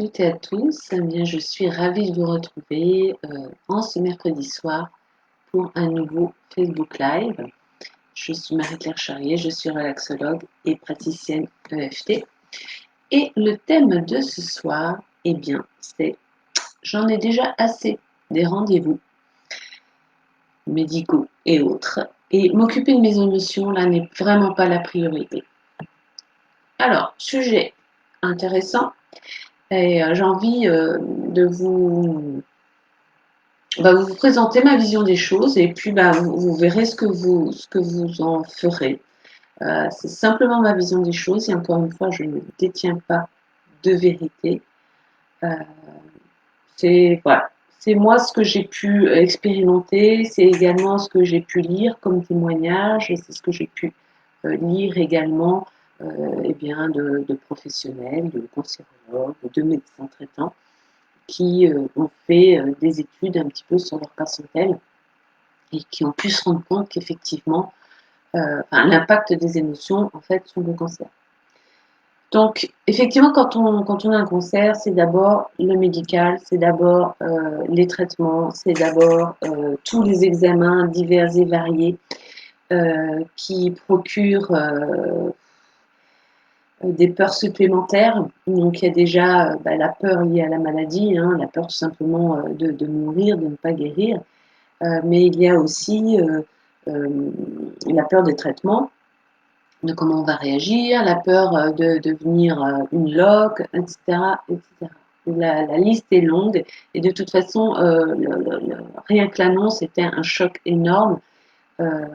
toutes et à tous. Eh bien, je suis ravie de vous retrouver en ce mercredi soir pour un nouveau Facebook Live. Je suis Marie-Claire Charrier, je suis relaxologue et praticienne EFT. Et le thème de ce soir, eh bien, c'est j'en ai déjà assez des rendez-vous médicaux et autres. Et m'occuper de mes émotions, là, n'est vraiment pas la priorité. Alors, sujet intéressant. Et j'ai envie de vous vous présenter ma vision des choses et puis vous verrez ce que vous en ferez. C'est simplement ma vision des choses et encore une fois, je ne détiens pas de vérité. Euh, voilà, c'est moi ce que j'ai pu expérimenter, c'est également ce que j'ai pu lire comme témoignage et c'est ce que j'ai pu lire également de professionnels, de cancérologues, de médecins traitants qui ont fait des études un petit peu sur leur patientèle et qui ont pu se rendre compte qu'effectivement, l'impact des émotions, en fait, sur le cancer. Donc, effectivement, quand on a un cancer, c'est d'abord le médical, c'est d'abord les traitements, c'est d'abord tous les examens divers et variés qui procurent des peurs supplémentaires. Donc, il y a déjà la peur liée à la maladie, la peur tout simplement de mourir, de ne pas guérir. Mais il y a aussi la peur des traitements, de comment on va réagir, la peur de devenir une loque, etc., etc. La liste est longue et de toute façon, rien que l'annonce était un choc énorme euh,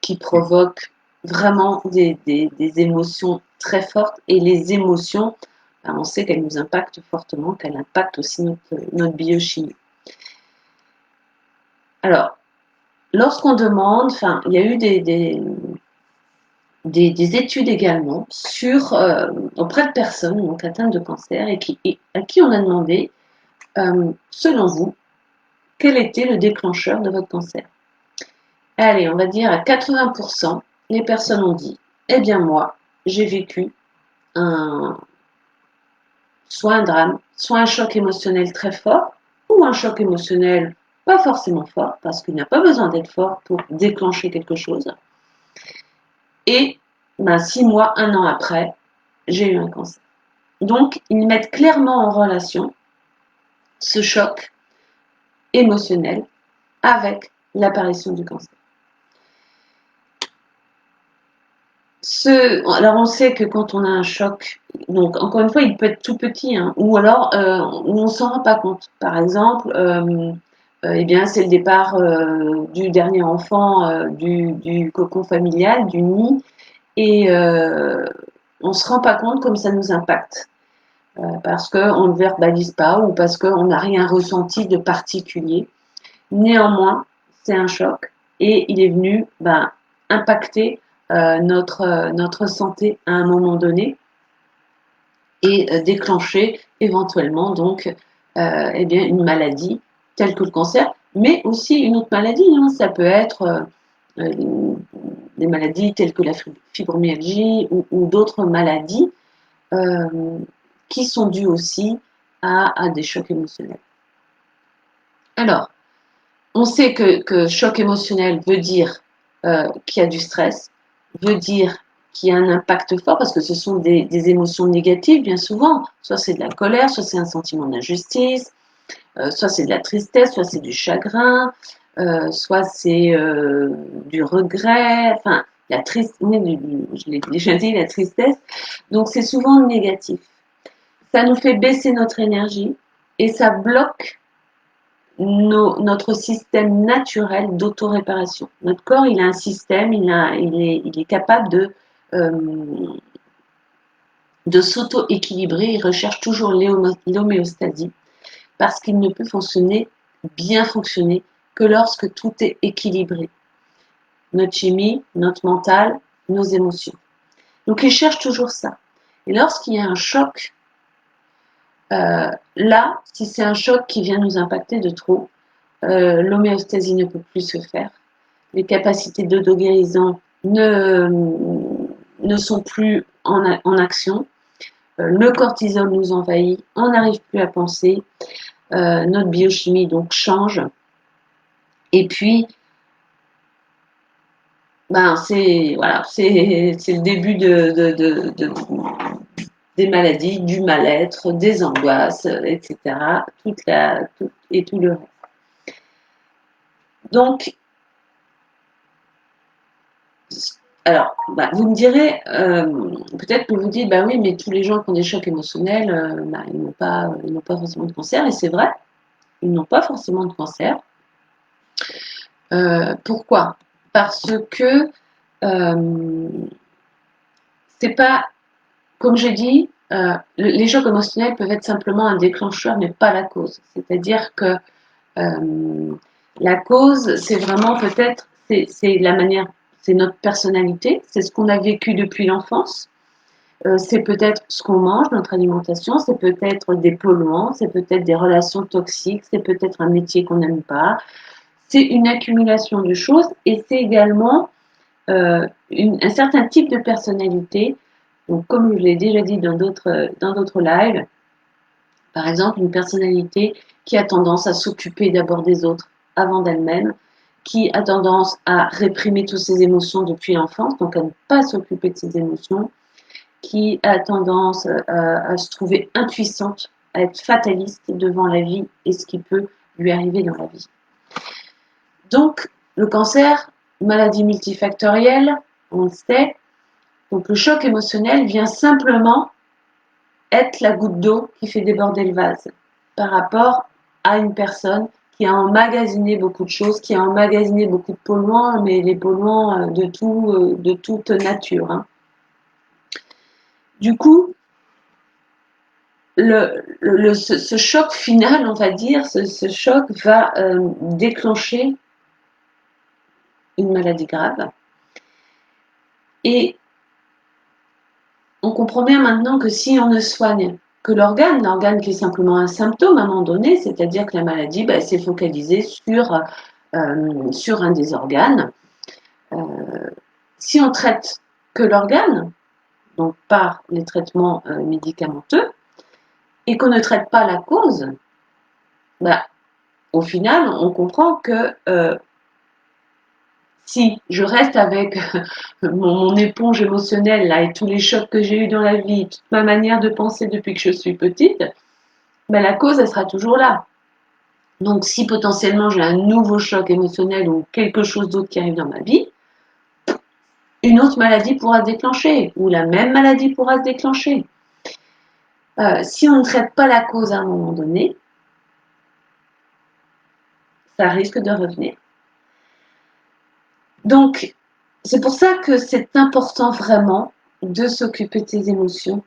qui provoque vraiment des émotions très fortes et les émotions, on sait qu'elles nous impactent fortement, qu'elles impactent aussi notre biochimie. Alors, lorsqu'on demande, il y a eu des études également auprès de personnes donc atteintes de cancer et à qui on a demandé, selon vous, quel était le déclencheur de votre cancer. Allez, on va dire à 80%, les personnes ont dit, eh bien moi, j'ai vécu soit un drame, soit un choc émotionnel très fort, ou un choc émotionnel pas forcément fort, parce qu'il n'y a pas besoin d'être fort pour déclencher quelque chose. Et 6 mois, 1 an après, j'ai eu un cancer. Donc, ils mettent clairement en relation ce choc émotionnel avec l'apparition du cancer. Alors, on sait que quand on a un choc, donc encore une fois, il peut être tout petit, ou alors on ne s'en rend pas compte. Par exemple, c'est le départ du dernier enfant du cocon familial, du nid, et on ne se rend pas compte comme ça nous impacte. Parce qu'on ne le verbalise pas ou parce qu'on n'a rien ressenti de particulier. Néanmoins, c'est un choc et il est venu impacter notre santé à un moment donné et déclencher éventuellement donc une maladie telle que le cancer, mais aussi une autre maladie. Ça peut être des maladies telles que la fibromyalgie ou d'autres maladies qui sont dues aussi à des chocs émotionnels. Alors, on sait que choc émotionnel veut dire qu'il y a du stress, veut dire qu'il y a un impact fort, parce que ce sont des émotions négatives bien souvent. Soit c'est de la colère, soit c'est un sentiment d'injustice, soit c'est de la tristesse, soit c'est du chagrin, soit c'est du regret, la tristesse, je l'ai déjà dit, la tristesse. Donc c'est souvent négatif. Ça nous fait baisser notre énergie et ça bloque notre système naturel d'autoréparation. Notre corps, il a un système, il est capable de s'auto-équilibrer. Il recherche toujours l'homéostasie parce qu'il ne peut bien fonctionner que lorsque tout est équilibré. Notre chimie, notre mental, nos émotions. Donc, il cherche toujours ça. Et lorsqu'il y a un choc, là, si c'est un choc qui vient nous impacter de trop, l'homéostasie ne peut plus se faire. Les capacités d'auto-guérison ne sont plus en action. le cortisol nous envahit, on n'arrive plus à penser, notre biochimie donc change. Et puis, ben c'est voilà, c'est le début des maladies, du mal-être, des angoisses, etc. Et tout le reste. Donc, alors, bah, vous me direz, peut-être que vous dites, bah oui, mais tous les gens qui ont des chocs émotionnels, bah, ils n'ont pas forcément de cancer, et c'est vrai, ils n'ont pas forcément de cancer. Pourquoi? Parce que c'est pas, comme j'ai dit, les chocs émotionnels peuvent être simplement un déclencheur, mais pas la cause. C'est-à-dire que la cause, c'est vraiment peut-être, c'est la manière, c'est notre personnalité, c'est ce qu'on a vécu depuis l'enfance. C'est peut-être ce qu'on mange, notre alimentation, c'est peut-être des polluants, c'est peut-être des relations toxiques, c'est peut-être un métier qu'on n'aime pas. C'est une accumulation de choses et c'est également un certain type de personnalité. Donc, comme je l'ai déjà dit dans d'autres lives, par exemple, une personnalité qui a tendance à s'occuper d'abord des autres avant d'elle-même, qui a tendance à réprimer toutes ses émotions depuis l'enfance, donc à ne pas s'occuper de ses émotions, qui a tendance à se trouver impuissante, à être fataliste devant la vie et ce qui peut lui arriver dans la vie. Donc, le cancer, maladie multifactorielle, on le sait, donc le choc émotionnel vient simplement être la goutte d'eau qui fait déborder le vase par rapport à une personne qui a emmagasiné beaucoup de choses, qui a emmagasiné beaucoup de polluants, mais les polluants de toute nature. Hein. Du coup, ce choc final, on va dire, ce choc va déclencher une maladie grave. Et on comprend bien maintenant que si on ne soigne que l'organe qui est simplement un symptôme à un moment donné, c'est-à-dire que la maladie s'est focalisée sur un des organes. Si on traite que l'organe, donc par les traitements médicamenteux, et qu'on ne traite pas la cause, au final, on comprend que si je reste avec mon éponge émotionnelle là, et tous les chocs que j'ai eus dans la vie, toute ma manière de penser depuis que je suis petite, la cause, elle sera toujours là. Donc, si potentiellement j'ai un nouveau choc émotionnel ou quelque chose d'autre qui arrive dans ma vie, une autre maladie pourra se déclencher ou la même maladie pourra se déclencher. Si on ne traite pas la cause à un moment donné, ça risque de revenir. Donc, c'est pour ça que c'est important vraiment de s'occuper de ses émotions.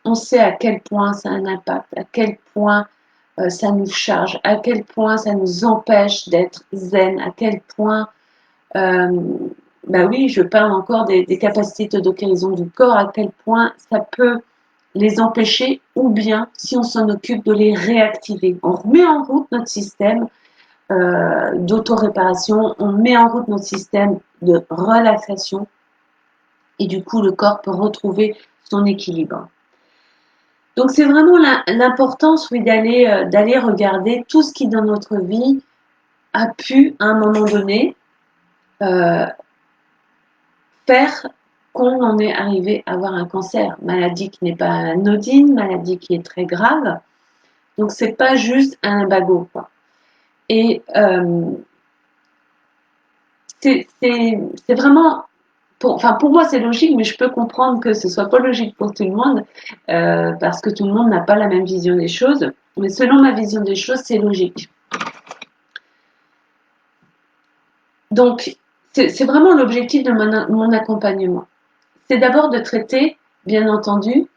On sait à quel point ça a un impact, à quel point ça nous charge, à quel point ça nous empêche d'être zen, à quel point, oui, je parle encore des capacités de guérison du corps, à quel point ça peut les empêcher ou bien, si on s'en occupe, de les réactiver. On remet en route notre système d'auto-réparation, on met en route notre système de relaxation et du coup le corps peut retrouver son équilibre. Donc c'est vraiment l'importance d'aller regarder tout ce qui dans notre vie a pu à un moment donné faire qu'on en est arrivé à avoir un cancer, maladie qui n'est pas anodine, maladie qui est très grave. Donc c'est pas juste un bagot quoi. Et c'est vraiment, pour moi c'est logique, mais je peux comprendre que ce soit pas logique pour tout le monde, parce que tout le monde n'a pas la même vision des choses. Mais selon ma vision des choses, c'est logique. Donc, c'est vraiment l'objectif de mon accompagnement. C'est d'abord de traiter, bien entendu,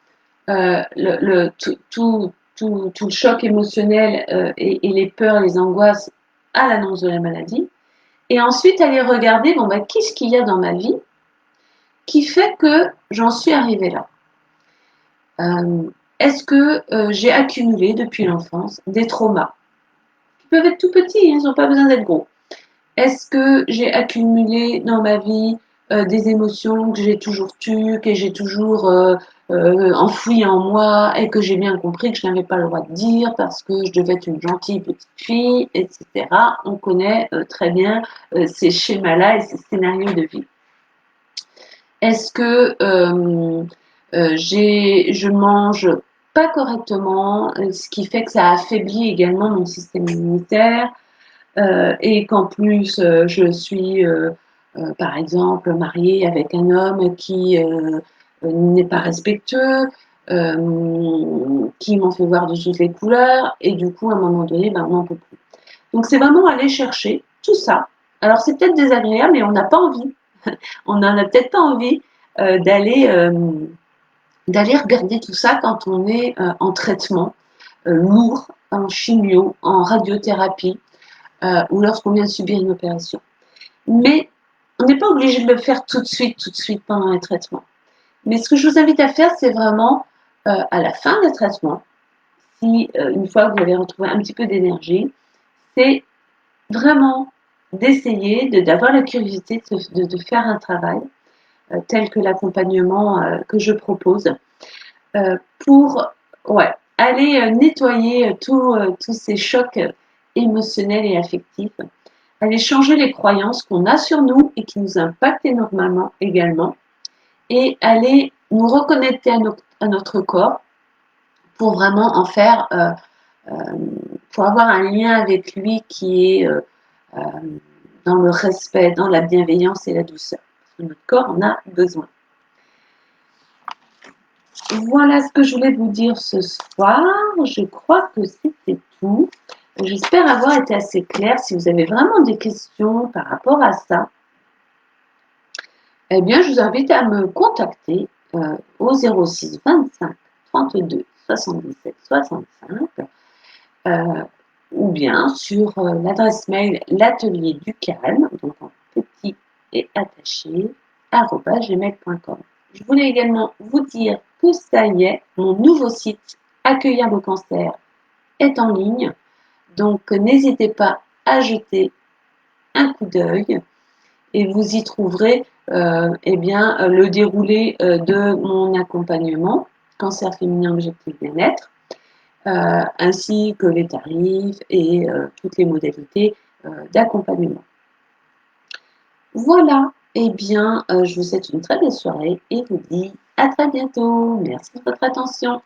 tout le choc émotionnel et les peurs et les angoisses à l'annonce de la maladie. Et ensuite, aller regarder, qu'est-ce qu'il y a dans ma vie qui fait que j'en suis arrivée là. Est-ce que j'ai accumulé depuis l'enfance des traumas qui peuvent être tout petits, ils n'ont pas besoin d'être gros. Est-ce que j'ai accumulé dans ma vie des émotions que j'ai toujours tues, que j'ai toujours enfoui en moi et que j'ai bien compris que je n'avais pas le droit de dire parce que je devais être une gentille petite fille, etc. On connaît très bien ces schémas-là et ces scénarios de vie. Est-ce que je mange pas correctement, ce qui fait que ça affaiblit également mon système immunitaire et qu'en plus je suis par exemple mariée avec un homme qui n'est pas respectueux, qui m'en fait voir de toutes les couleurs et du coup à un moment donné ben, on n'en peut plus. Donc c'est vraiment aller chercher tout ça. Alors c'est peut-être désagréable mais on n'a pas envie. On n'en a peut-être pas envie d'aller regarder tout ça quand on est en traitement lourd, en chimio, en radiothérapie ou lorsqu'on vient de subir une opération. Mais on n'est pas obligé de le faire tout de suite pendant les traitements. Mais ce que je vous invite à faire, c'est vraiment à la fin des traitements, si une fois que vous avez retrouvé un petit peu d'énergie, c'est vraiment d'essayer d'avoir la curiosité de faire un travail tel que l'accompagnement que je propose pour ouais, aller nettoyer tous ces chocs émotionnels et affectifs, aller changer les croyances qu'on a sur nous et qui nous impactent énormément également, et aller nous reconnecter à notre corps pour vraiment en faire, pour avoir un lien avec lui qui est euh, dans le respect, dans la bienveillance et la douceur. Parce que notre corps en a besoin. Voilà ce que je voulais vous dire ce soir. Je crois que c'était tout. J'espère avoir été assez claire. Si vous avez vraiment des questions par rapport à ça, eh bien, je vous invite à me contacter au 06 25 32 77 65 ou bien sur l'adresse mail l'atelier du calme, donc en petit et attaché, @gmail.com. Je voulais également vous dire que ça y est, mon nouveau site Accueillir le cancer est en ligne, donc n'hésitez pas à jeter un coup d'œil et vous y trouverez eh bien, le déroulé de mon accompagnement cancer féminin objectif bien-être, ainsi que les tarifs et toutes les modalités d'accompagnement. Voilà, eh bien, je vous souhaite une très belle soirée et vous dis à très bientôt. Merci de votre attention.